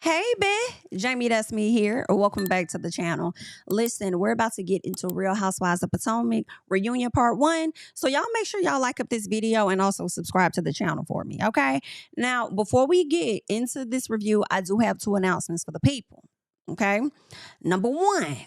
Hey, Jamie, that's me here. Welcome back to the channel. Listen, we're about to get into Real Housewives of Potomac reunion part 1. So y'all make sure y'all like up this video and also subscribe to the channel for me, okay? Now, before we get into this review, I do have 2 announcements for the people, okay? Number 1.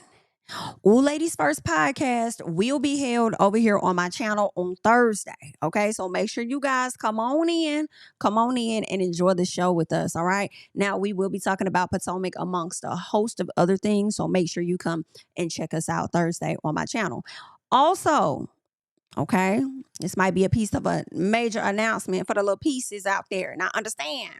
Ooh Ladies First podcast will be held over here on my channel on Thursday. Okay, so make sure you guys come on in and enjoy the show with us. All right, now we will be talking about Potomac amongst a host of other things. So make sure you come and check us out Thursday on my channel. Also, okay, this might be a piece of a major announcement for the little pieces out there. Now, understand.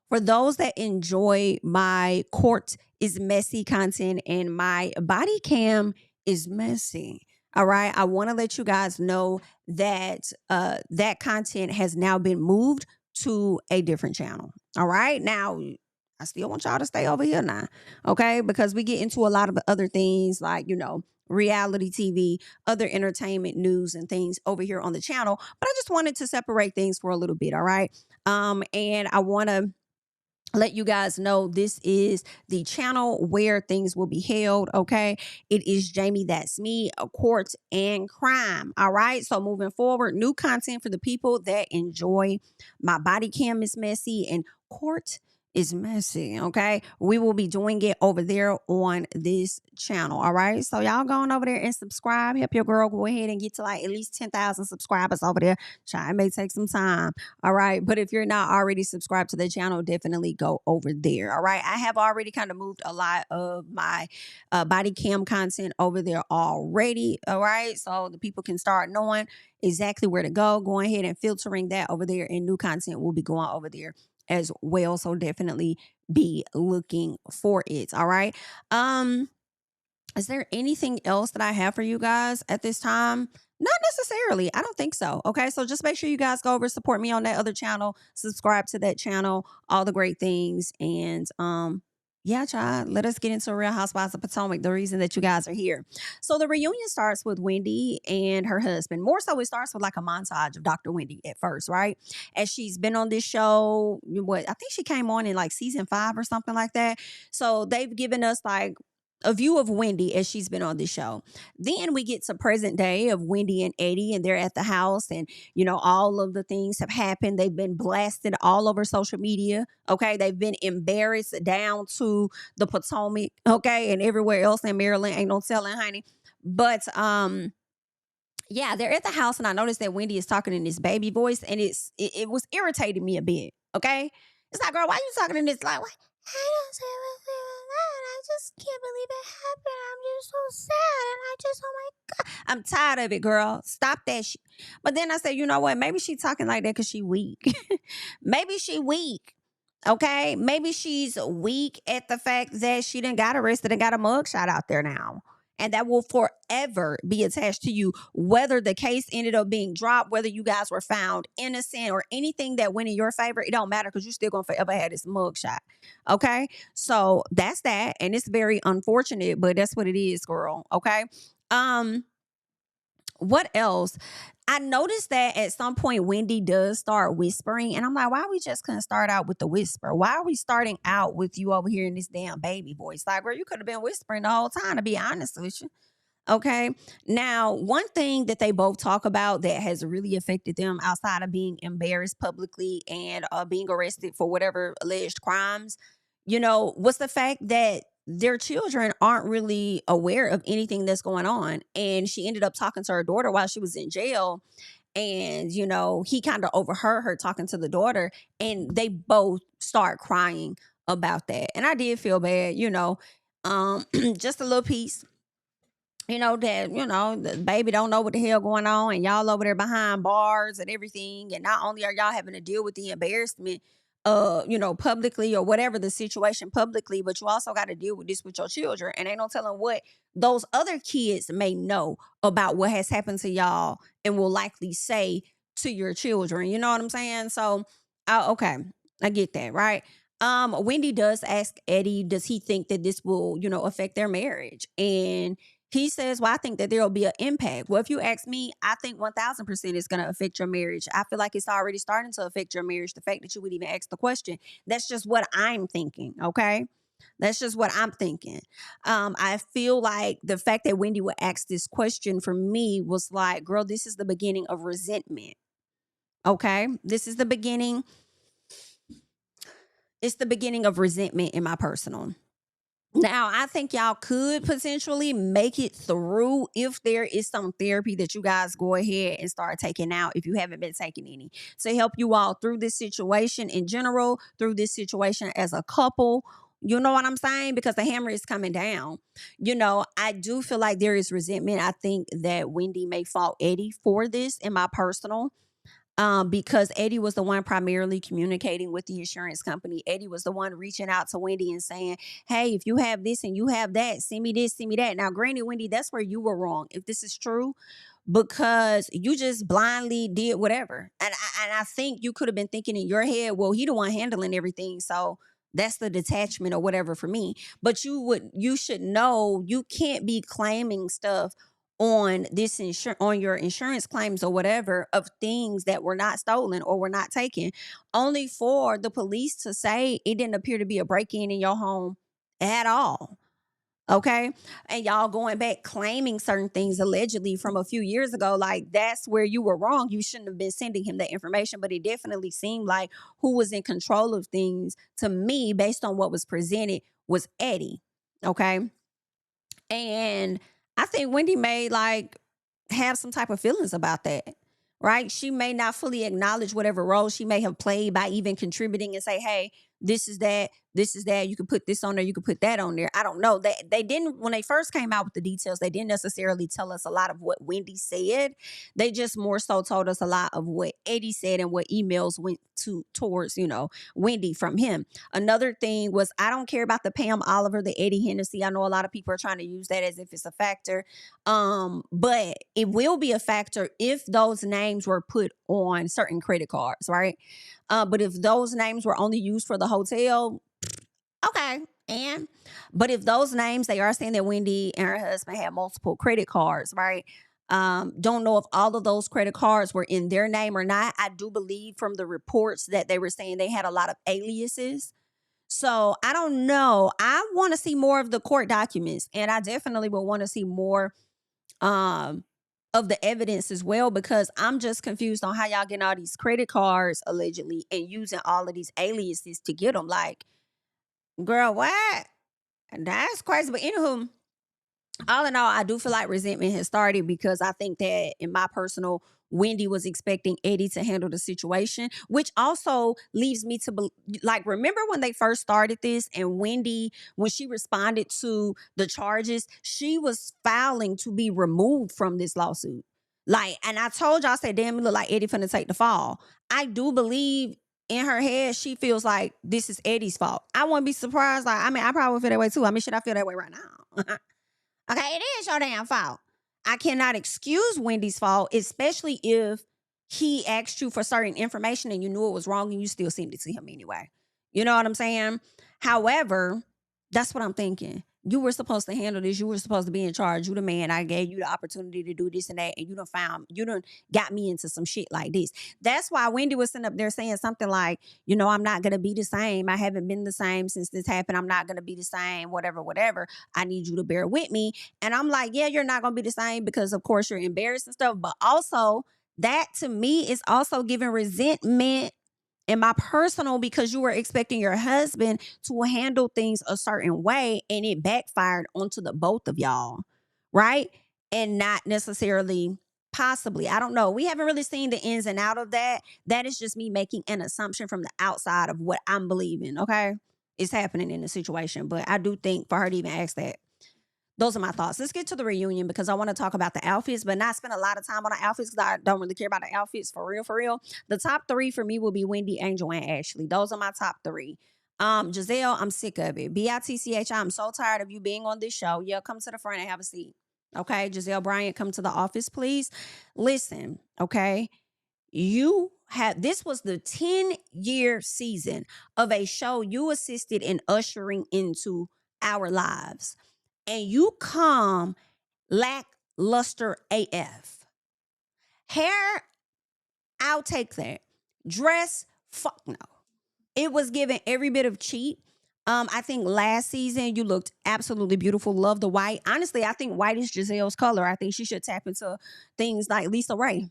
For those that enjoy my court is messy content and my body cam is messy. All right. I want to let you guys know that that content has now been moved to a different channel. All right. Now, I still want y'all to stay over here now. Okay. Because we get into a lot of other things like, reality TV, other entertainment news and things over here on the channel. But I just wanted to separate things for a little bit. All right. And I want to let you guys know this is the channel where things will be held. Okay, it is JamiThatsMe, a court and crime. All right, so moving forward, new content for the people that enjoy my body cam is messy and court is messy. Okay, we will be doing it over there on this channel. All right, so y'all going over there and subscribe. Help your girl go ahead and get to like at least 10,000 subscribers over there. Try, it may take some time. All right, but if you're not already subscribed to the channel, definitely go over there. All right, I have already kind of moved a lot of my body cam content over there already. All right, so the people can start knowing exactly where to go. Go ahead and filtering that over there, and new content will be going over there as well. So definitely be looking for it. All right. Is there anything else that I have for you guys at this time? Not necessarily. I don't think so. Okay. So just make sure you guys go over, support me on that other channel, subscribe to that channel, all the great things. And yeah, child, let us get into Real Housewives of Potomac, the reason that you guys are here. So the reunion starts with Wendy and her husband. More so, it starts with like a montage of Dr. Wendy at first, right? As she's been on this show, I think she came on in like season 5 or something like that. So they've given us like a view of Wendy as she's been on the show. Then we get to present day of Wendy and Eddie, and they're at the house, and all of the things have happened. They've been blasted all over social media. Okay, they've been embarrassed down to the Potomac. Okay, and everywhere else in Maryland, ain't no telling, honey. But yeah, they're at the house, and I noticed that Wendy is talking in this baby voice, and it was irritating me a bit. Okay, it's like, girl, why you talking in this like? What? I don't say I just can't believe it happened. I'm just so sad. And oh my God. I'm tired of it, girl. Stop that shit. But then I said, you know what? Maybe she's talking like that because she weak. Maybe she weak. Okay. Maybe she's weak at the fact that she done got arrested and got a mugshot out there now. And that will forever be attached to you, whether the case ended up being dropped, whether you guys were found innocent or anything that went in your favor. It don't matter because you're still going to forever have this mugshot. Okay. So that's that. And it's very unfortunate, but that's what it is, girl. Okay. What else? I noticed that at some point Wendy does start whispering, and I'm like, why we just couldn't start out with the whisper? Why are we starting out with you over here in this damn baby voice? Like, girl, you could have been whispering the whole time, to be honest with you. Okay. Now, one thing that they both talk about that has really affected them outside of being embarrassed publicly and being arrested for whatever alleged crimes, was the fact that their children aren't really aware of anything that's going on. And she ended up talking to her daughter while she was in jail. And, he kind of overheard her talking to the daughter, and they both start crying about that. And I did feel bad, just a little piece that the baby don't know what the hell going on, and y'all over there behind bars and everything, and not only are y'all having to deal with the embarrassment publicly or whatever the situation publicly, but you also got to deal with this with your children, and ain't no telling what those other kids may know about what has happened to y'all and will likely say to your children. You know what I'm saying? So okay, I get that, right? Wendy does ask Eddie, does he think that this will affect their marriage? And He says, well, I think that there will be an impact. Well, if you ask me, I think 1000% is going to affect your marriage. I feel like it's already starting to affect your marriage. The fact that you would even ask the question, that's just what I'm thinking. Okay. That's just what I'm thinking. I feel like the fact that Wendy would ask this question for me was like, girl, this is the beginning of resentment. Okay. This is the beginning. It's the beginning of resentment in my personal. Now, I think y'all could potentially make it through if there is some therapy that you guys go ahead and start taking out if you haven't been taking any to help you all through this situation in general, through this situation as a couple. You know what I'm saying? Because the hammer is coming down. I do feel like there is resentment. I think that Wendy may fault Eddie for this in my personal. Because Eddie was the one primarily communicating with the insurance company. Eddie was the one reaching out to Wendy and saying, hey, if you have this and you have that, send me this, send me that. Now, granted, Wendy, that's where you were wrong, if this is true, because you just blindly did whatever. And I think you could have been thinking in your head, well, he the one handling everything. So that's the detachment or whatever for me. But you should know you can't be claiming stuff on on your insurance claims or whatever of things that were not stolen or were not taken, only for the police to say it didn't appear to be a break-in in your home at all. Okay. And y'all going back claiming certain things allegedly from a few years ago, like that's where you were wrong. You shouldn't have been sending him that information, but it definitely seemed like who was in control of things to me based on what was presented was Eddie. Okay. And I think Wendy may have some type of feelings about that, right? She may not fully acknowledge whatever role she may have played by even contributing and say, hey, this is that, this is that. You could put this on there, you could put that on there. I don't know. They didn't, when they first came out with the details, they didn't necessarily tell us a lot of what Wendy said. They just more so told us a lot of what Eddie said and what emails went towards, Wendy from him. Another thing was, I don't care about the Pam Oliver, the Eddie Hennessy. I know a lot of people are trying to use that as if it's a factor. But it will be a factor if those names were put on certain credit cards, right? But if those names were only used for the hotel, okay. But if those names, they are saying that Wendy and her husband had multiple credit cards, right? Don't know if all of those credit cards were in their name or not. I do believe from the reports that they were saying they had a lot of aliases. So I don't know. I want to see more of the court documents, and I definitely will want to see more um of the evidence as well, because I'm just confused on how y'all getting all these credit cards allegedly and using all of these aliases to get them. Like, girl, what? That's crazy. But anywho, all in all, I do feel like resentment has started because I think that in my personal, Wendy was expecting Eddie to handle the situation, which also leaves me to remember when they first started this and Wendy, when she responded to the charges, she was filing to be removed from this lawsuit. And I told y'all, I said, damn, it look like Eddie finna take the fall. I do believe in her head, she feels like this is Eddie's fault. I wouldn't be surprised. I probably feel that way too. Should I feel that way right now? Okay, it is your damn fault. I cannot excuse Wendy's fault, especially if he asked you for certain information and you knew it was wrong and you still sent it to him anyway. You know what I'm saying? However, that's what I'm thinking. You were supposed to handle this. You were supposed to be in charge. You the man. I gave you the opportunity to do this and that, and you done got me into some shit like this. That's why Wendy was sitting up there saying something like, I'm not gonna be the same. I haven't been the same since this happened. I'm not gonna be the same. Whatever, whatever. I need you to bear with me. And I'm like, yeah, you're not gonna be the same because of course you're embarrassed and stuff. But also that to me is also giving resentment in my personal, because you were expecting your husband to handle things a certain way and it backfired onto the both of y'all, right? And not necessarily, possibly, I don't know. We haven't really seen the ins and out of that. That is just me making an assumption from the outside of what I'm believing, okay? It's happening in the situation. But I do think for her to even ask that, those are my thoughts. Let's get to the reunion because I want to talk about the outfits, but not spend a lot of time on the outfits because I don't really care about the outfits for real, for real. The top three for me will be Wendy, Angel, and Ashley. Those are my top three. Gizelle, I'm sick of it. BITCH, I'm so tired of you being on this show. Yeah, come to the front and have a seat. Okay, Gizelle Bryant, come to the office, please. Listen, okay. This was the 10-year season of a show you assisted in ushering into our lives. And you come lackluster AF. Hair, I'll take that. Dress, fuck no. It was given every bit of cheap. I think last season you looked absolutely beautiful. Love the white. Honestly, I think white is Gizelle's color. I think she should tap into things like Lisa Ray.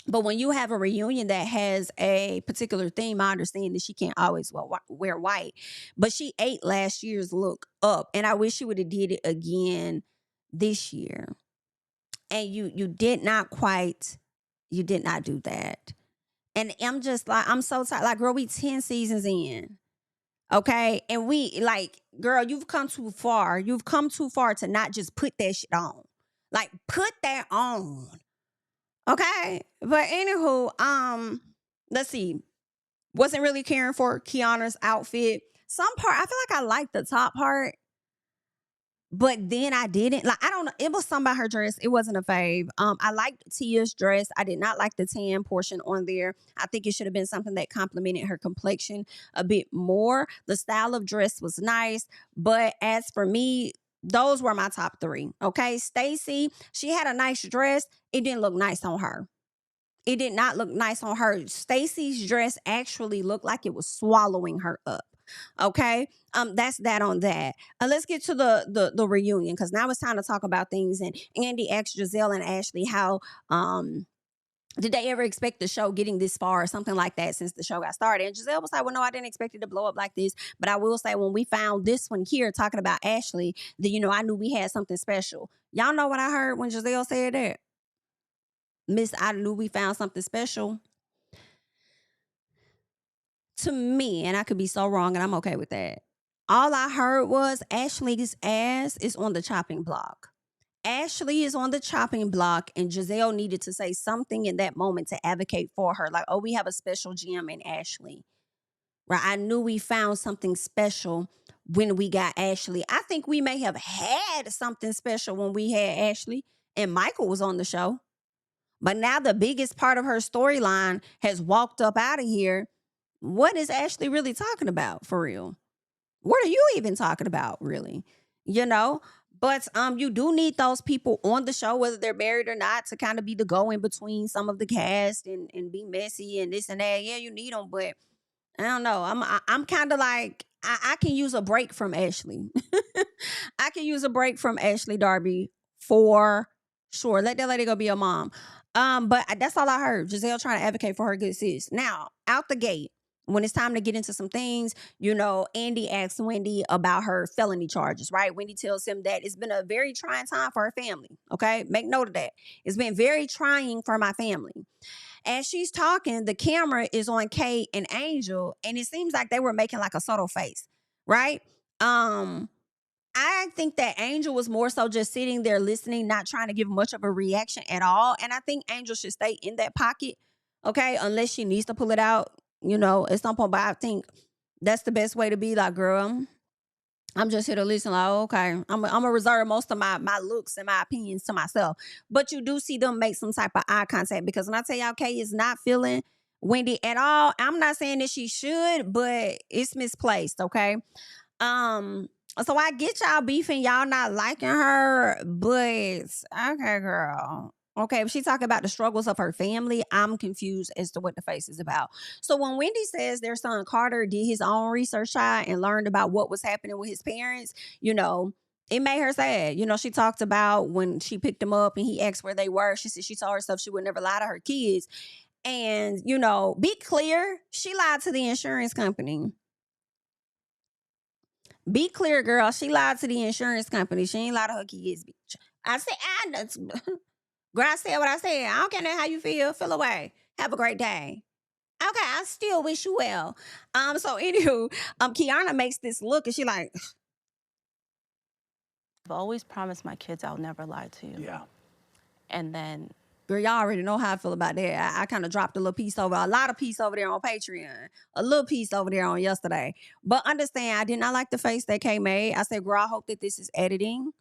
But when you have a reunion that has a particular theme, I understand that she can't always wear white. But she ate last year's look up, and I wish she would have did it again this year. And you did not do that. And I'm just like, I'm so tired. Like, girl, we 10 seasons in. Okay. And we like, girl, you've come too far. You've come too far to not just put that shit on. Like, put that on. Okay. But anywho, let's see. Wasn't really caring for Keiarna's outfit. Some part, I feel like I liked the top part. But then I didn't. Like, I don't know. It was something about her dress. It wasn't a fave. I liked Tia's dress. I did not like the tan portion on there. I think it should have been something that complemented her complexion a bit more. The style of dress was nice. But as for me, those were my top three. Okay. Stacy, she had a nice dress. It didn't look nice on her. It did not look nice on her. Stacy's dress actually looked like it was swallowing her up. Okay. That's that on that. Let's get to the reunion, because now it's time to talk about things. And Andy asked Gizelle and Ashley how did they ever expect the show getting this far or something like that since the show got started. And Gizelle was like, well, no, I didn't expect it to blow up like this. But I will say, when we found this one here talking about Ashley, that, I knew we had something special. Y'all know what I heard when Gizelle said that? Miss, I knew we found something special. To me, and I could be so wrong, and I'm okay with that, all I heard was Ashley's ass is on the chopping block. Ashley is on the chopping block, and Gizelle needed to say something in that moment to advocate for her. Like, oh, we have a special gem in Ashley. Right? I knew we found something special when we got Ashley. I think we may have had something special when we had Ashley, and Michael was on the show. But now the biggest part of her storyline has walked up out of here. What is Ashley really talking about for real? What are you even talking about, really? But you do need those people on the show, whether they're married or not, to kind of be the go in between some of the cast and be messy and this and that. Yeah, you need them, but I don't know. I'm kind of like, I can use a break from Ashley. I can use a break from Ashley Darby for sure. Let that lady go be a mom. But that's all I heard. Gizelle trying to advocate for her good sis. Now, out the gate, when it's time to get into some things, Andy asks Wendy about her felony charges, right? Wendy tells him that it's been a very trying time for her family. Okay. Make note of that. It's been very trying for my family. As she's talking, the camera is on Kate and Angel, and it seems like they were making like a subtle face, right? I think that Angel was more so just sitting there listening, not trying to give much of a reaction at all. And I think Angel should stay in that pocket, okay, unless she needs to pull it out, at some point. But I think that's the best way to be. Like, girl, I'm just here to listen. Like, okay, I'm going to reserve most of my looks and my opinions to myself. But you do see them make some type of eye contact, because when I tell y'all Kay is not feeling Wendy at all, I'm not saying that she should, but it's misplaced, okay? So I get y'all beefing, y'all not liking her, but okay, girl. Okay, if she talking about the struggles of her family, I'm confused as to what the face is about. So when Wendy says their son Carter did his own research, child, and learned about what was happening with his parents, it made her sad. She talked about when she picked him up and he asked where they were. She said she told herself she would never lie to her kids. And, be clear, she lied to the insurance company. Be clear, girl. She lied to the insurance company. She ain't lied to her kids, bitch. I said, girl, I said what I said. I don't care how you feel. Feel away. Have a great day. Okay, I still wish you well. So anywho, Keiarna makes this look, and she like, I've always promised my kids I'll never lie to you. Yeah. And then, girl, y'all already know how I feel about that. I kind of dropped a lot of piece over there on Patreon, a little piece over there on yesterday. But understand, I did not like the face that Kay made. I said, girl, I hope that this is editing,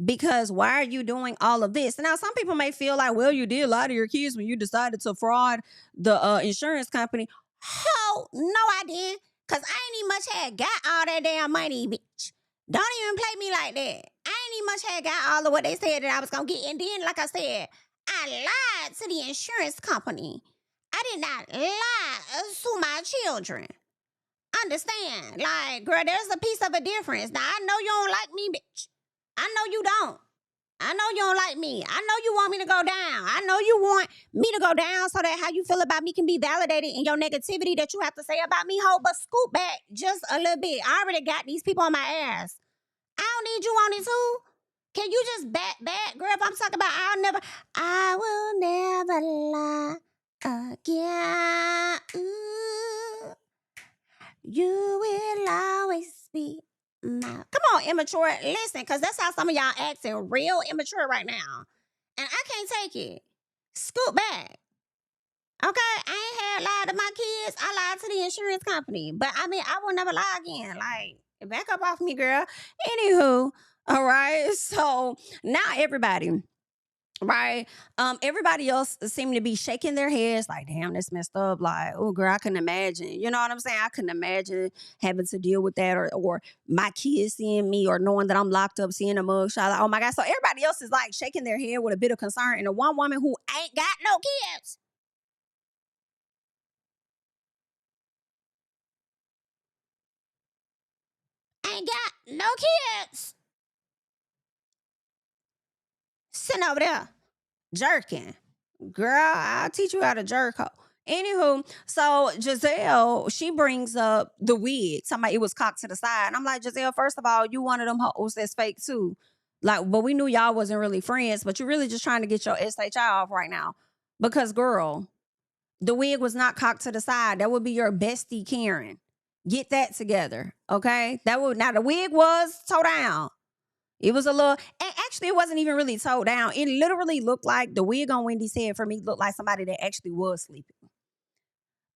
because why are you doing all of this? Now, some people may feel like, well, you did lie to your kids when you decided to fraud the insurance company. Hell, no, I didn't, because I ain't even much had got all that damn money, bitch. Don't even play me like that. I ain't pretty much had got all of what they said that I was gonna get. And then, like I said, I lied to the insurance company. I did not lie to my children. Understand? Like, girl, there's a piece of a difference. Now, I know you don't like me, bitch. I know you don't. I know you don't like me. I know you want me to go down. I know you want me to go down so that how you feel about me can be validated in your negativity that you have to say about me, ho. But scoot back just a little bit. I already got these people on my ass. I don't need you on it too. Can you just back? Girl, if I'm talking about I will never lie again. Ooh, you will always be my... Come on, immature. Listen, because that's how some of y'all acting real immature right now. And I can't take it. Scoot back. Okay? I ain't had lied to my kids. I lied to the insurance company. But I mean, I will never lie again. Like, back up off me, girl. Anywho, all right? So now everybody... Right. Everybody else seemed to be shaking their heads like, damn, that's messed up. Like, oh, girl, I couldn't imagine. You know what I'm saying? I couldn't imagine having to deal with that or my kids seeing me or knowing that I'm locked up, seeing a mugshot. Like, oh, my God. So everybody else is like shaking their head with a bit of concern. And the one woman who ain't got no kids. Ain't got no kids. Sitting over there jerking. Girl, I'll teach you how to jerk. Ho. Anywho, so Gizelle, she brings up the wig. Somebody, it was cocked to the side. And I'm like, Gizelle, first of all, you one of them hoes that's fake too. Like, but we knew y'all wasn't really friends, but you're really just trying to get your SHI off right now. Because, girl, the wig was not cocked to the side. That would be your bestie, Karen. Get that together, okay? Now the wig was toe down. It was a little, and actually it wasn't even really towed down. It literally looked like the wig on Wendy's head for me looked like somebody that actually was sleeping.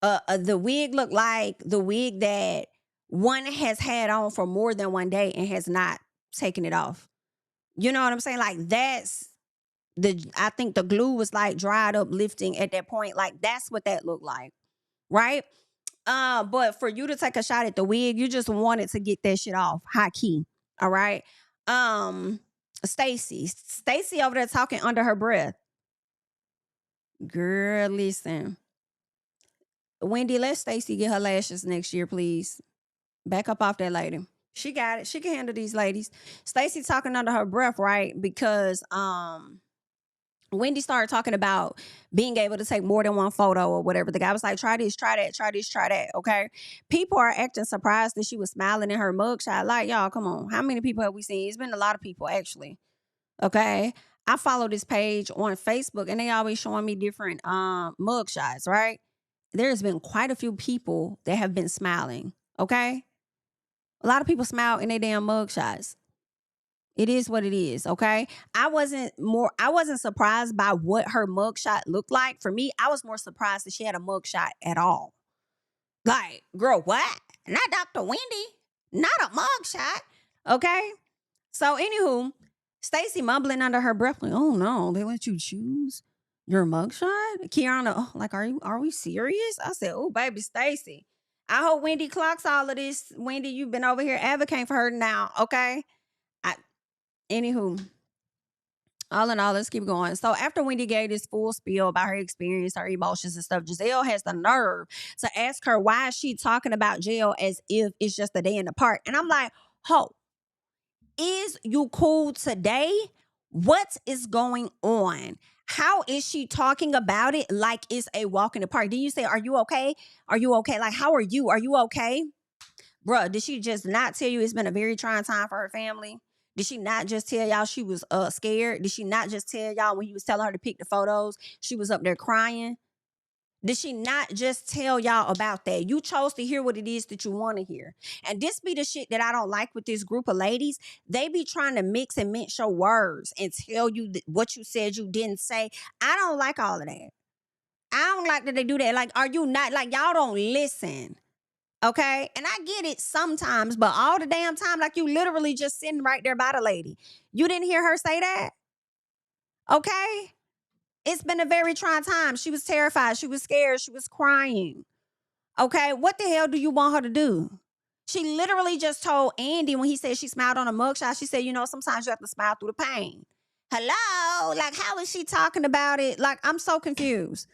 The wig looked like the wig that one has had on for more than one day and has not taken it off. You know what I'm saying? Like I think the glue was like dried up, lifting at that point. Like that's what that looked like, right? But for you to take a shot at the wig, you just wanted to get that shit off, high key. All right. Stacy over there talking under her breath. Girl, listen. Wendy, let Stacy get her lashes next year, please. Back up off that lady. She got it. She can handle these ladies. Stacy talking under her breath, right? Because Wendy started talking about being able to take more than one photo or whatever. The guy was like, try this, try that, try this, try that, okay? People are acting surprised that she was smiling in her mugshot. Like, y'all, come on. How many people have we seen? It's been a lot of people, actually, okay? I follow this page on Facebook, and they always showing me different mugshots, right? There's been quite a few people that have been smiling, okay? A lot of people smile in their damn mugshots. It is what it is, okay? I wasn't surprised by what her mugshot looked like. For me, I was more surprised that she had a mugshot at all. Like, girl, what? Not Dr. Wendy. Not a mugshot. Okay? So, anywho, Stacy mumbling under her breath, like, oh no, they let you choose your mugshot? Keiarna, oh, like, are we serious? I said, oh, baby, Stacy. I hope Wendy clocks all of this. Wendy, you've been over here advocating for her now, okay? Anywho, all in all, let's keep going. So after Wendy gave this full spiel about her experience, her emotions and stuff, Gizelle has the nerve to ask her why is she talking about jail as if it's just a day in the park. And I'm like, ho, is you cool today? What is going on? How is she talking about it like it's a walk in the park? Did you say, are you okay? Are you okay? Like, how are you? Are you okay? Bruh, did she just not tell you it's been a very trying time for her family? Did she not just tell y'all she was scared? Did she not just tell y'all when he was telling her to pick the photos, she was up there crying? Did she not just tell y'all about that? You chose to hear what it is that you want to hear. And this be the shit that I don't like with this group of ladies. They be trying to mix and mince your words and tell you what you said you didn't say. I don't like all of that. I don't like that they do that. Like, are you not, like, y'all don't listen. Okay? And I get it sometimes, but all the damn time, like you literally just sitting right there by the lady. You didn't hear her say that? Okay? It's been a very trying time. She was terrified. She was scared. She was crying. Okay? What the hell do you want her to do? She literally just told Andy when he said she smiled on a mugshot, she said, you know, sometimes you have to smile through the pain. Hello? Like, how is she talking about it? Like, I'm so confused.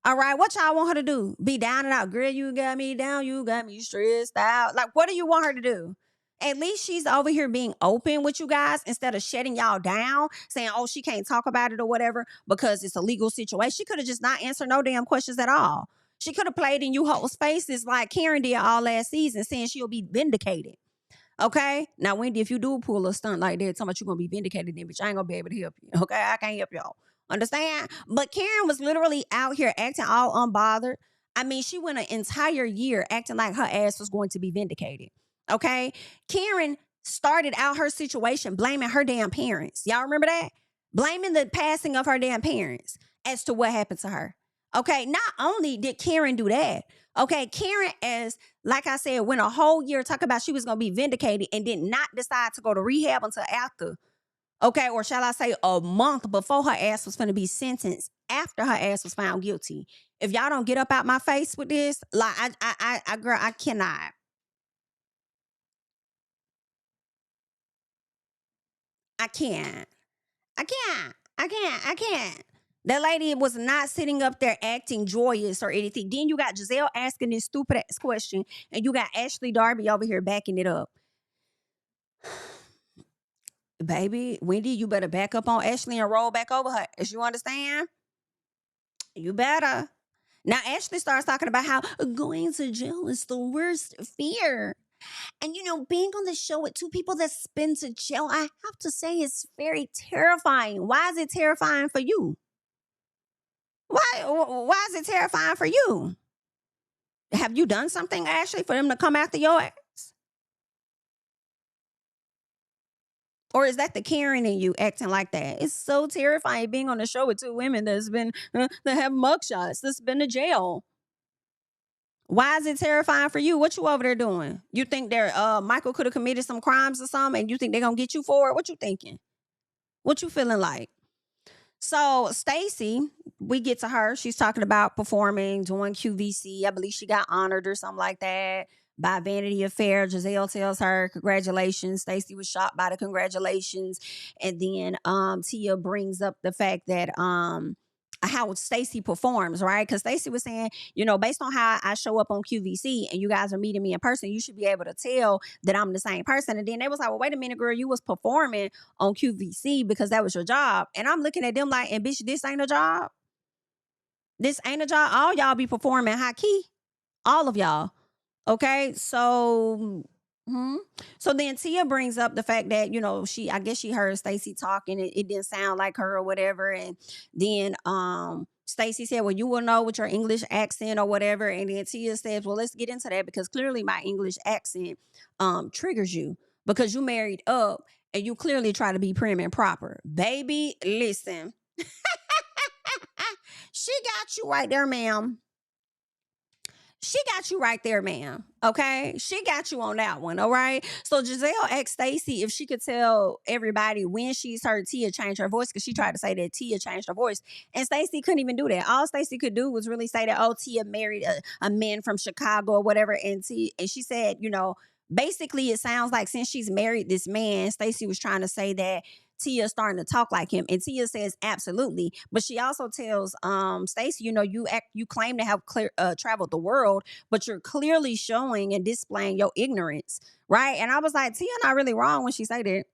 All right, what y'all want her to do? Be down and out. Girl, you got me down. You got me stressed out. Like, what do you want her to do? At least she's over here being open with you guys instead of shutting y'all down, saying, oh, she can't talk about it or whatever because it's a legal situation. She could have just not answered no damn questions at all. She could have played in you hoes' faces like Karen did all last season, saying she'll be vindicated. Okay? Now, Wendy, if you do pull a stunt like that, talking about you're going to be vindicated, then bitch, I ain't going to be able to help you. Okay? I can't help y'all. Understand? But Karen was literally out here acting all unbothered. I mean, she went an entire year acting like her ass was going to be vindicated. Okay? Karen started out her situation blaming her damn parents. Y'all remember that? Blaming the passing of her damn parents as to what happened to her. Okay? Not only did Karen do that, okay, Karen, as like I said, went a whole year talking about she was going to be vindicated and did not decide to go to rehab until after. Okay, or shall I say a month before her ass was going to be sentenced after her ass was found guilty. If y'all don't get up out my face with this, like girl, I cannot. I can't. I can't. I can't. That lady was not sitting up there acting joyous or anything. Then you got Gizelle asking this stupid ass question, and you got Ashley Darby over here backing it up. Baby, Wendy, you better back up on Ashley and roll back over her. As you understand? You better. Now, Ashley starts talking about how going to jail is the worst fear. And, you know, being on the show with two people that's been to jail, I have to say, it's very terrifying. Why is it terrifying for you? Why is it terrifying for you? Have you done something, Ashley, for them to come after your ass? Or is that the Karen in you acting like that? It's so terrifying being on the show with two women that's been, that have mugshots, that's been to jail. Why is it terrifying for you? What you over there doing? You think Michael could have committed some crimes or something and you think they're going to get you for it? What you thinking? What you feeling like? So Stacy, we get to her. She's talking about performing, doing QVC. I believe she got honored or something like that by Vanity Affair. Gizelle tells her, congratulations. Stacy was shocked by the congratulations. And then Tia brings up the fact that how Stacy performs, right? Because Stacy was saying, you know, based on how I show up on QVC and you guys are meeting me in person, you should be able to tell that I'm the same person. And then they was like, well, wait a minute, girl, you was performing on QVC because that was your job. And I'm looking at them like, and bitch, this ain't a job. This ain't a job. All y'all be performing high key. All of y'all. Okay. So then Tia brings up the fact that, you know, I guess she heard Stacy talking. It didn't sound like her or whatever. And then Stacy said, well, you will know with your English accent or whatever. And then Tia says, well, let's get into that because clearly my English accent triggers you because you married up and you clearly try to be prim and proper. Baby, listen. She got you right there, ma'am. She got you right there, ma'am. Okay? She got you on that one, all right? So Gizelle asked Stacy if she could tell everybody when she's heard Tia change her voice because she tried to say that Tia changed her voice. And Stacy couldn't even do that. All Stacy could do was really say that, oh, Tia married a man from Chicago or whatever. And she said, you know, basically it sounds like since she's married this man, Stacy was trying to say that Tia's starting to talk like him. And Tia says absolutely. But she also tells Stacy, you know, you claim to have traveled the world, but you're clearly showing and displaying your ignorance, right? And I was like, Tia not really wrong when she said that.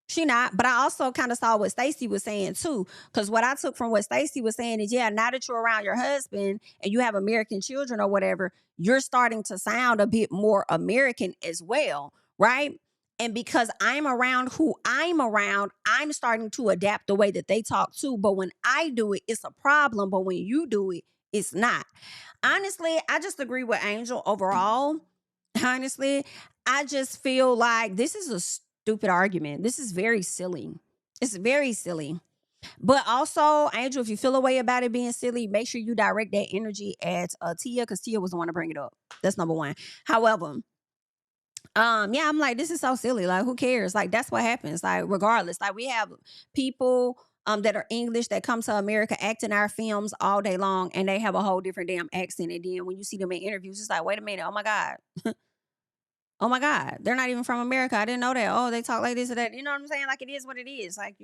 She not. But I also kind of saw what Stacy was saying too. Because what I took from what Stacy was saying is, yeah, now that you're around your husband and you have American children or whatever, you're starting to sound a bit more American as well, right? And because I'm around who I'm around, I'm starting to adapt the way that they talk too. But when I do it, it's a problem. But when you do it, it's not. Honestly, I just agree with Angel overall. Honestly, I just feel like this is a stupid argument. This is very silly. It's very silly. But also, Angel, if you feel a way about it being silly, make sure you direct that energy at Tia because Tia was the one to bring it up. That's number one. However, yeah, I'm like, this is so silly. Like, who cares? Like, that's what happens. Like, regardless, like we have people that are English that come to America acting our films all day long and they have a whole different damn accent. And then when you see them in interviews, it's like, wait a minute, oh my God. Oh my God, they're not even from America. I didn't know that. Oh, they talk like this or that. You know what I'm saying? Like, it is what it is. Like,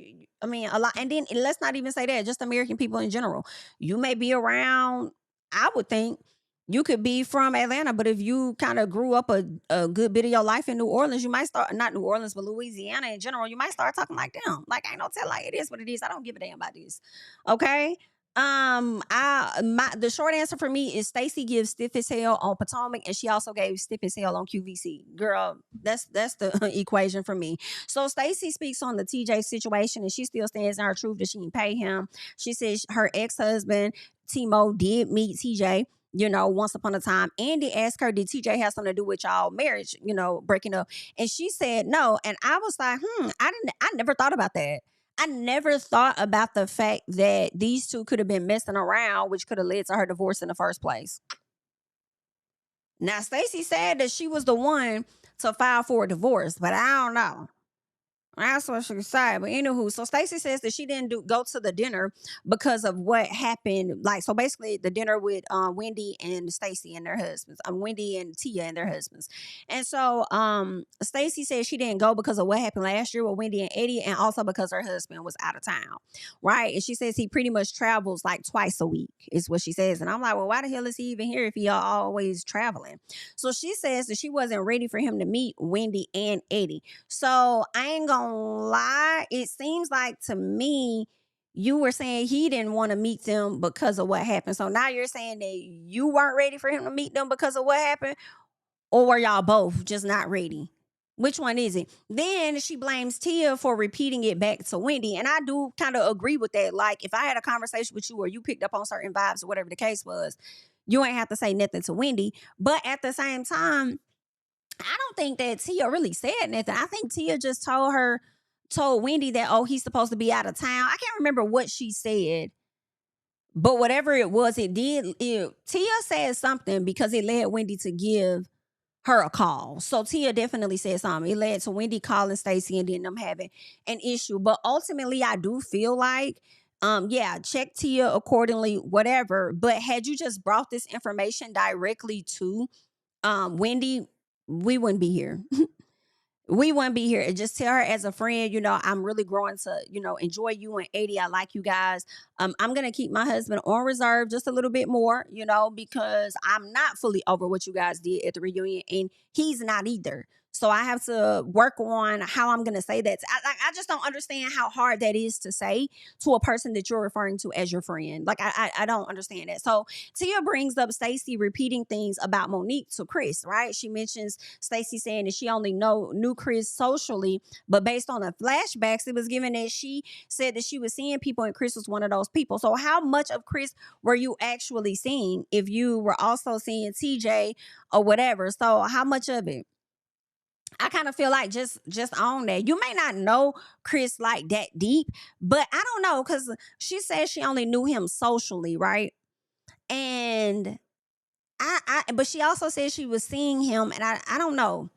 I mean, a lot. And then let's not even say that, just American people in general. You may be around, I would think you could be from Atlanta, but if you kind of grew up a good bit of your life in New Orleans, you might start, not New Orleans, but Louisiana in general, you might start talking like them. Like, ain't no tell, like, it is what it is. I don't give a damn about this. Okay. The short answer for me is Stacy gives stiff as hell on Potomac, and she also gave stiff as hell on QVC. Girl, that's the equation for me. So Stacy speaks on the TJ situation, and she still stands in her truth that she didn't pay him. She says her ex-husband Timo did meet TJ, once upon a time. Andy asked her, did TJ have something to do with y'all marriage, breaking up? And she said no. And I was like, I never thought about that. I never thought about the fact that these two could have been messing around, which could have led to her divorce in the first place. Now, Stacy said that she was the one to file for a divorce, but I don't know. That's what she said. But anywho, so Stacy says that she didn't go to the dinner because of what happened. Like, so basically the dinner with Wendy and Stacy and their husbands. Wendy and Tia and their husbands. And so Stacy says she didn't go because of what happened last year with Wendy and Eddie, and also because her husband was out of town. Right. And she says he pretty much travels like twice a week, is what she says. And I'm like, well, why the hell is he even here if he always traveling? So she says that she wasn't ready for him to meet Wendy and Eddie. So I ain't gonna lie, it seems like to me you were saying he didn't want to meet them because of what happened. So now you're saying that you weren't ready for him to meet them because of what happened, or were y'all both just not ready? Which one is it? Then she blames Tia for repeating it back to Wendy, and I do kind of agree with that. Like, if I had a conversation with you or you picked up on certain vibes or whatever the case was, you ain't have to say nothing to Wendy. But at the same time, I don't think that Tia really said nothing. I think Tia just told Wendy that, oh, he's supposed to be out of town. I can't remember what she said, but whatever it was, Tia said something because it led Wendy to give her a call. So Tia definitely said something. It led to Wendy calling Stacy and then them having an issue. But ultimately, I do feel like, check Tia accordingly, whatever. But had you just brought this information directly to Wendy, we wouldn't be here. We wouldn't be here. And just tell her as a friend, I'm really growing to, enjoy you and Eddie. I like you guys. I'm going to keep my husband on reserve just a little bit more, because I'm not fully over what you guys did at the reunion, and he's not either. So I have to work on how I'm going to say that. I just don't understand how hard that is to say to a person that you're referring to as your friend. Like, I don't understand that. So Tia brings up Stacy repeating things about Monique to Chris, right? She mentions Stacy saying that she only knew Chris socially, but based on the flashbacks, it was given that she said that she was seeing people and Chris was one of those people. So how much of Chris were you actually seeing if you were also seeing TJ or whatever? So how much of it? I kind of feel like just on that. You may not know Chris like that deep, but I don't know, because she said she only knew him socially, right? And but she also said she was seeing him, and I don't know.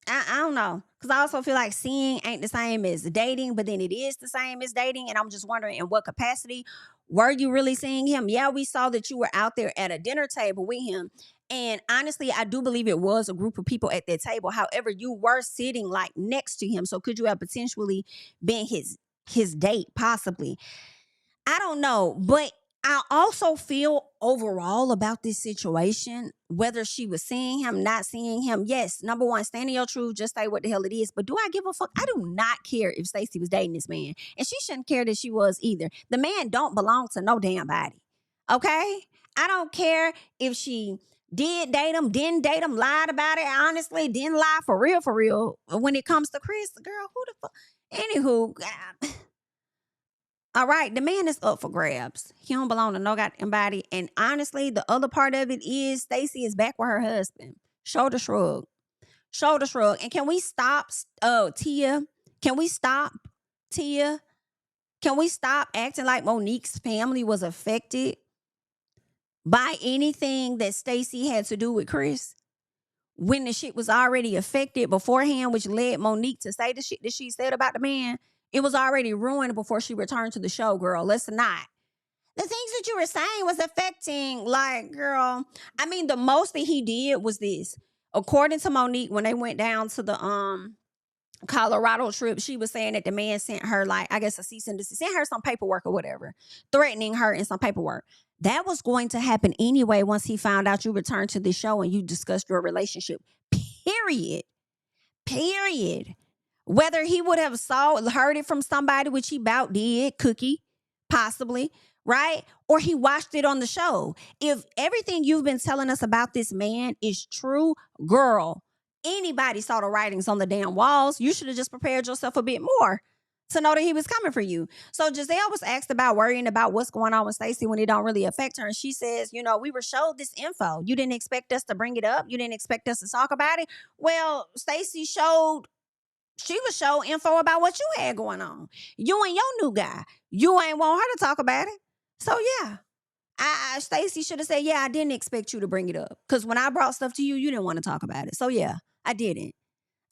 I don't know, because I also feel like seeing ain't the same as dating, but then it is the same as dating, and I'm just wondering in what capacity were you really seeing him? Yeah, we saw that you were out there at a dinner table with him, and honestly, I do believe it was a group of people at that table. However, you were sitting like next to him, so could you have potentially been his date, possibly? I don't know, but I also feel overall about this situation, whether she was seeing him, not seeing him. Yes, number one, stand in your truth, just say what the hell it is. But do I give a fuck? I do not care if Stacy was dating this man, and she shouldn't care that she was either. The man don't belong to no damn body. Okay? I don't care if she did date him, didn't date him, lied about it, honestly, didn't lie for real, for real. When it comes to Chris, girl, who the fuck? Anywho, all right, the man is up for grabs. He don't belong to no goddamn body. And honestly, the other part of it is Stacy is back with her husband. Shoulder shrug. Shoulder shrug. And can we stop, Tia? Can we stop, Tia? Can we stop acting like Monique's family was affected by anything that Stacy had to do with Chris, when the shit was already affected beforehand, which led Monique to say the shit that she said about the man? It was already ruined before she returned to the show, girl. Let's not. The things that you were saying was affecting, like, girl. I mean, the most that he did was this. According to Monique, when they went down to the Colorado trip, she was saying that the man sent her, like, I guess a cease and desist, sent her some paperwork or whatever, threatening her in some paperwork. That was going to happen anyway once he found out you returned to the show and you discussed your relationship. Period. Whether he would have heard it from somebody, which he about did, Cookie, possibly, right? Or he watched it on the show. If everything you've been telling us about this man is true, girl, anybody saw the writings on the damn walls. You should have just prepared yourself a bit more to know that he was coming for you. So Gizelle was asked about worrying about what's going on with Stacy when it don't really affect her. And she says, you know, we were showed this info. You didn't expect us to bring it up. You didn't expect us to talk about it. Well, Stacy she was showing info about what you had going on. You and your new guy. You ain't want her to talk about it. So yeah. Stacy should have said, yeah, I didn't expect you to bring it up. Because when I brought stuff to you, you didn't want to talk about it. So yeah, I didn't.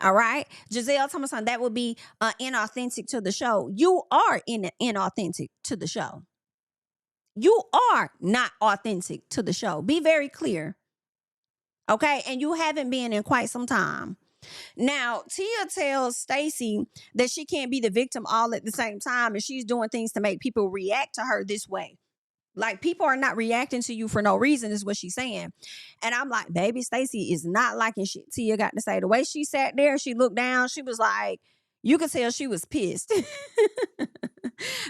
All right. Gizelle Thomason, that would be inauthentic to the show. You are inauthentic to the show. You are not authentic to the show. Be very clear. Okay. And you haven't been in quite some time. Now, Tia tells Stacy that she can't be the victim all at the same time, and she's doing things to make people react to her this way. Like, people are not reacting to you for no reason, is what she's saying. And I'm like, baby, Stacy is not liking shit Tia got to say. The way she sat there, she looked down, she was like, you could tell she was pissed.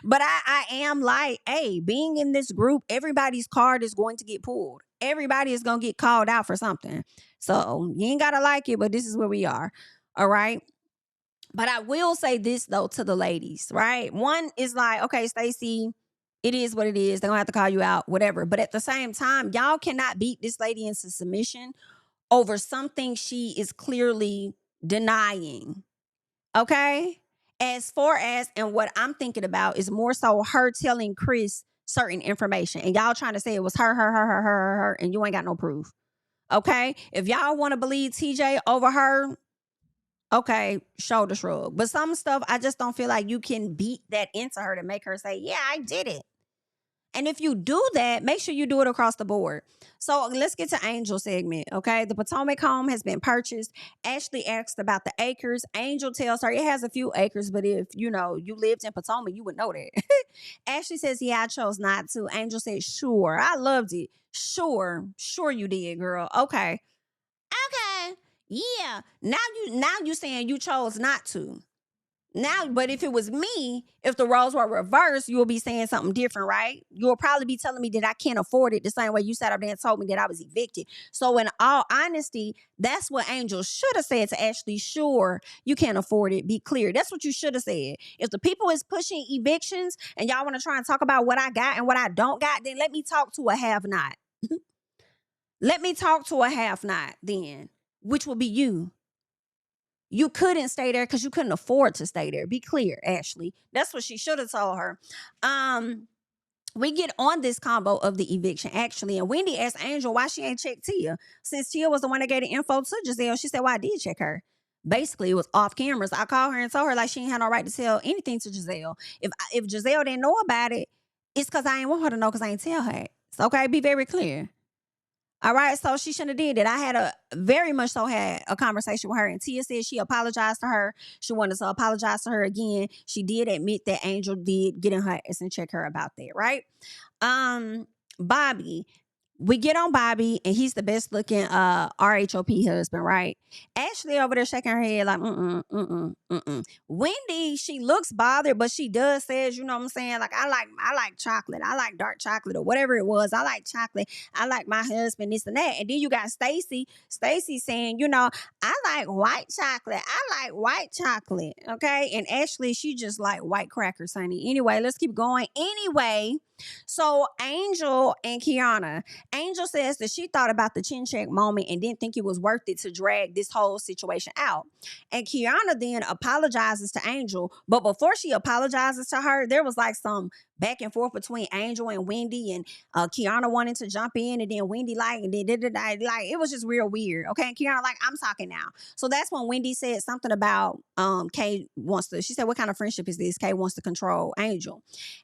But I am like, hey, being in this group, everybody's card is going to get pulled. Everybody is going to get called out for something. So you ain't got to like it, but this is where we are. All right. But I will say this, though, to the ladies, right? One is like, okay, Stacy, it is what it is. They're going to have to call you out, whatever. But at the same time, y'all cannot beat this lady into submission over something she is clearly denying. Okay? As far as, and what I'm thinking about is more so her telling Chris certain information. And y'all trying to say it was her, and you ain't got no proof. Okay? If y'all want to believe TJ over her, okay, shoulder shrug. But some stuff, I just don't feel like you can beat that into her to make her say, yeah, I did it. And if you do that, make sure you do it across the board. So let's get to Angel segment, okay? The Potomac home has been purchased. Ashley asked about the acres. Angel tells her it has a few acres, but if, you lived in Potomac, you would know that. Ashley says, yeah, I chose not to. Angel said, sure. I loved it. Sure you did, girl. Okay. Yeah. Now you saying you chose not to. Now, but if it was me, if the roles were reversed, you'll be saying something different, right? You'll probably be telling me that I can't afford it the same way you sat up there and told me that I was evicted. So in all honesty, that's what Angel should have said to Ashley. Sure, you can't afford it. Be clear. That's what you should have said. If the people is pushing evictions and y'all want to try and talk about what I got and what I don't got, then let me talk to a have-not. Let me talk to a have-not then, which will be you. You couldn't stay there because you couldn't afford to stay there. Be clear, Ashley. That's what she should have told her. We get on this combo of the eviction, actually. And Wendy asked Angel why she ain't checked Tia. Since Tia was the one that gave the info to Gizelle, she said, well, I did check her. Basically, it was off cameras. I called her and told her like she ain't had no right to tell anything to Gizelle. If Gizelle didn't know about it, it's because I ain't want her to know because I ain't tell her. So, okay, be very clear. All right, so she shouldn't have did it. I had a conversation with her, and Tia said she apologized to her. She wanted to apologize to her again. She did admit that Angel did get in her ass and check her about that, right? Bobby. We get on Bobby, and he's the best looking RHOP husband, right? Ashley over there shaking her head like, Wendy, she looks bothered, but she does says, you know what I'm saying? Like, I like chocolate. I like dark chocolate or whatever it was. I like chocolate. I like my husband, this and that. And then you got Stacy. Stacy saying, I like white chocolate. I like white chocolate. Okay. And Ashley, she just like white crackers, honey. Anyway, let's keep going. Anyway, so Angel and Keiarna. Angel says that she thought about the chin check moment and didn't think it was worth it to drag this whole situation out. And Keiarna then apologizes to Angel, but before she apologizes to her, there was like some back and forth between Angel and Wendy, and Keiarna wanting to jump in, and then Wendy and then it was just real weird. Okay, and Keiarna like, I'm talking now. So that's when Wendy said something about she said, what kind of friendship is this? Kay wants to control Angel.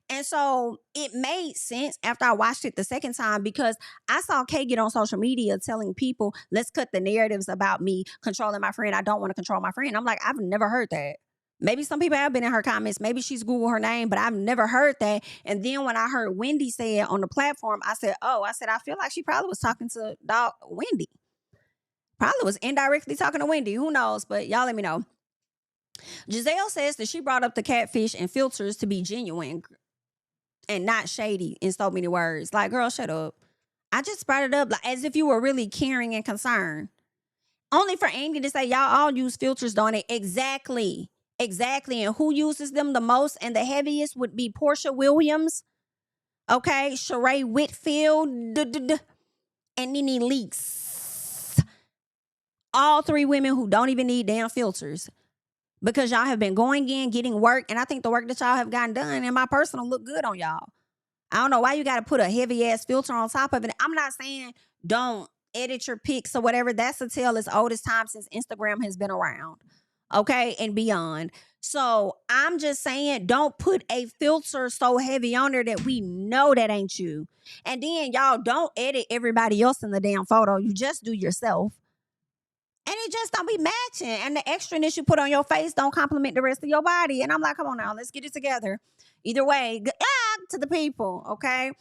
And so it made made sense after I watched it the second time because I saw Kay get on social media telling people, let's cut the narratives about me controlling my friend. I don't want to control my friend. I'm like, I've never heard that. Maybe some people have been in her comments. Maybe she's Googled her name, but I've never heard that. And then when I heard Wendy say it on the platform, I said, I feel like she probably was talking to dog Wendy. Probably was indirectly talking to Wendy. Who knows? But y'all let me know. Gizelle says that she brought up the catfish and filters to be genuine and not shady in so many words. Like, girl, shut up. I just brought it up like, as if you were really caring and concerned. Only for Amy to say y'all all use filters, don't it? Exactly. And who uses them the most and the heaviest would be Portia Williams, okay, Sheree Whitfield, and Nene Leakes. All three women who don't even need damn filters. Because y'all have been going in, getting work, and I think the work that y'all have gotten done, in my personal, look good on y'all. I don't know why you got to put a heavy-ass filter on top of it. I'm not saying don't edit your pics or whatever. That's a tale as old as time since Instagram has been around, okay, and beyond. So I'm just saying don't put a filter so heavy on there that we know that ain't you. And then y'all don't edit everybody else in the damn photo. You just do yourself. And it just don't be matching. And the extraness you put on your face don't compliment the rest of your body. And I'm like, come on now, let's get it together. Either way, to the people, okay?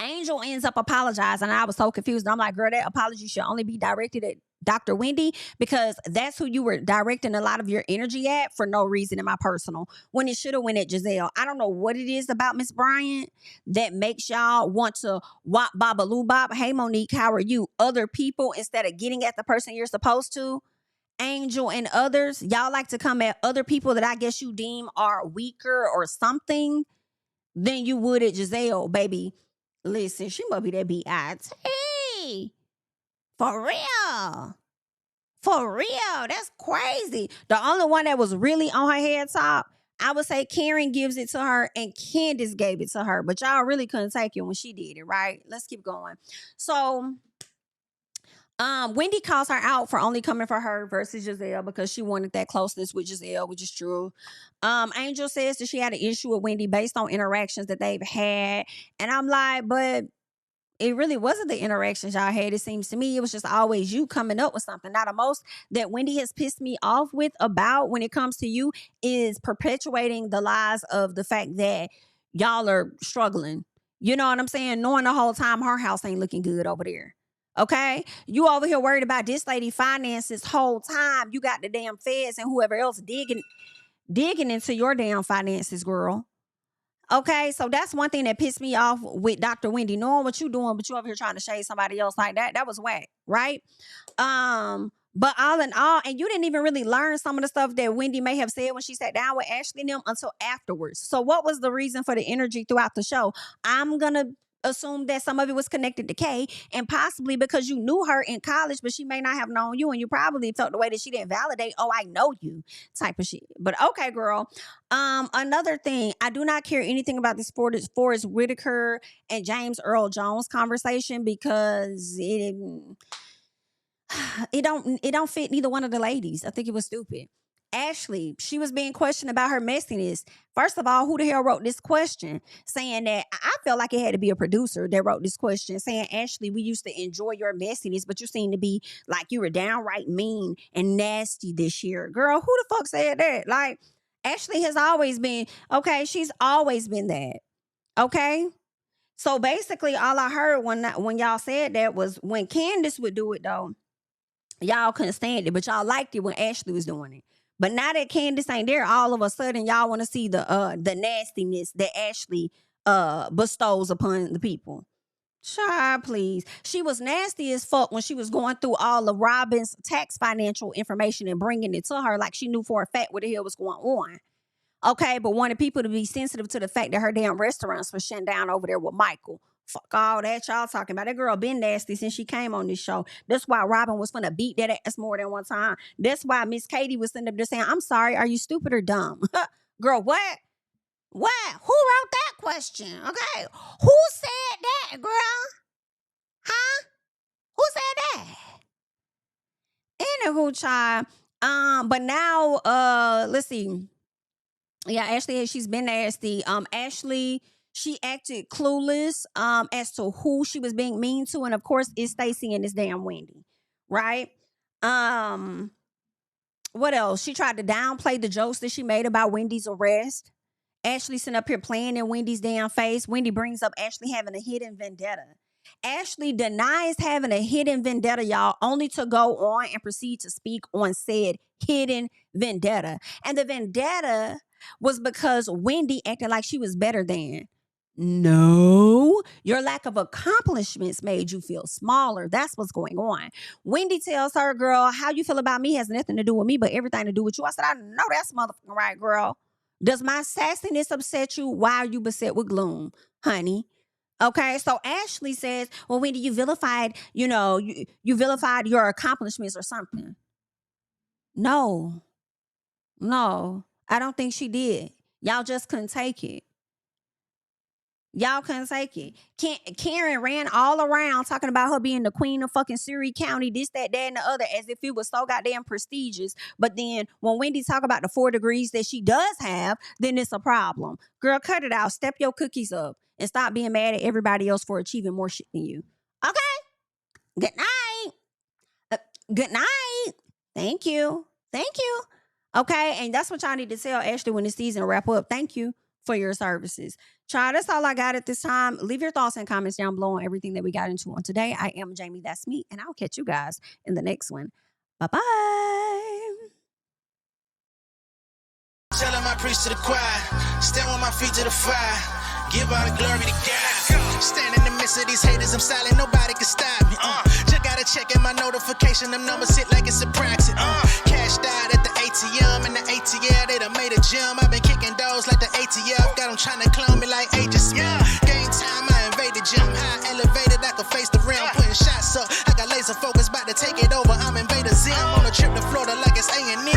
Angel ends up apologizing. And I was so confused. I'm like, girl, that apology should only be directed at Dr. Wendy because that's who you were directing a lot of your energy at for no reason in my personal. When it should have went at Gizelle. I don't know what it is about Miss Bryant that makes y'all want to wop babaloo bop. Hey Monique, how are you? Other people instead of getting at the person you're supposed to. Angel and others, y'all like to come at other people that I guess you deem are weaker or something than you would at Gizelle, baby. Listen, she must be that B.I.T. For real. For real. That's crazy. The only one that was really on her head top, I would say Karen gives it to her and Candace gave it to her. But y'all really couldn't take it when she did it, right? Let's keep going. So Wendy calls her out for only coming for her versus Gizelle because she wanted that closeness with Gizelle, which is true. Angel says that she had an issue with Wendy based on interactions that they've had. And I'm like, but it really wasn't the interactions y'all had. It seems to me it was just always you coming up with something. Now, the most that Wendy has pissed me off with about when it comes to you is perpetuating the lies of the fact that y'all are struggling. You know what I'm saying? Knowing the whole time her house ain't looking good over there. Okay? You over here worried about this lady finances whole time. You got the damn feds and whoever else digging into your damn finances, girl. Okay, so that's one thing that pissed me off with Dr. Wendy, knowing what you doing, but you over here trying to shade somebody else like that. That was whack, right? But all in all, and you didn't even really learn some of the stuff that Wendy may have said when she sat down with Ashley and them until afterwards. So what was the reason for the energy throughout the show? I'm gonna assume that some of it was connected to Kay, and possibly because you knew her in college, but she may not have known you, and you probably felt the way that she didn't validate, oh, I know you type of shit. But okay, girl. Another thing, I do not care anything about this Forrest Whitaker and James Earl Jones conversation because it don't fit neither one of the ladies. I think it was stupid. Ashley, she was being questioned about her messiness. First of all, who the hell wrote this question? Saying that I felt like it had to be a producer that wrote this question, saying, Ashley, we used to enjoy your messiness, but you seem to be like you were downright mean and nasty this year. Girl, who the fuck said that? Like, Ashley has always been, okay, she's always been that. Okay? So basically, all I heard when y'all said that was when Candace would do it, though, y'all couldn't stand it, but y'all liked it when Ashley was doing it. But now that Candace ain't there, all of a sudden y'all want to see the nastiness that Ashley bestows upon the people. Child, please. She was nasty as fuck when she was going through all of Robin's tax financial information and bringing it to her like she knew for a fact what the hell was going on. Okay, but wanted people to be sensitive to the fact that her damn restaurants was shut down over there with Michael. Fuck all that y'all talking about. That girl been nasty since she came on this show. That's why Robin was finna beat that ass more than one time. That's why Miss Katie was sitting up there saying, I'm sorry, are you stupid or dumb? Girl, what? What? Who wrote that question? Okay. Who said that, girl? Huh? Who said that? Anywho, child. But now, let's see. Yeah, Ashley, she's been nasty. Ashley, she acted clueless as to who she was being mean to, and of course, it's Stacy and this damn Wendy, right? Um, what else? She tried to downplay the jokes that she made about Wendy's arrest. Ashley sitting up here playing in Wendy's damn face. Wendy brings up Ashley having a hidden vendetta. Ashley denies having a hidden vendetta, y'all, only to go on and proceed to speak on said hidden vendetta. And the vendetta was because Wendy acted like she was better than. No, your lack of accomplishments made you feel smaller. That's what's going on. Wendy tells her, girl, how you feel about me has nothing to do with me, but everything to do with you. I said, I know that's motherfucking right, girl. Does my sassiness upset you? Why are you beset with gloom, honey? Okay, so Ashley says, well, Wendy, you vilified, you vilified your accomplishments or something. No, I don't think she did. Y'all just couldn't take it. Y'all couldn't take it. Karen ran all around talking about her being the queen of fucking Surrey County, this, that, and the other, as if it was so goddamn prestigious. But then when Wendy talk about the 4 degrees that she does have, then it's a problem. Girl, cut it out. Step your cookies up and stop being mad at everybody else for achieving more shit than you. Okay? Good night. Good night. Thank you. Okay? And that's what y'all need to tell Ashley when the season wrap up. Thank you for your services. Child, that's all I got at this time. Leave your thoughts and comments down below on everything that we got into on today. I am JamiThatsMe, and I'll catch you guys in the next one. Bye-bye. Tell him I preach to the choir. Stand with my feet to the fire. Give all the glory to God. Stand in the midst of these haters, I'm silent, nobody can stop me. Just gotta check in my notification, them numbers hit like it's a proxy. Cashed out at the ATM, and the ATL, they done made a gym. I've been kicking doors like the ATL, got them trying to clone me like ages. Game time, I invaded gym. High elevated, I could face the rim. Putting shots up, I got laser focus, about to take it over. I'm Invader Zim on a trip to Florida like it's A&M.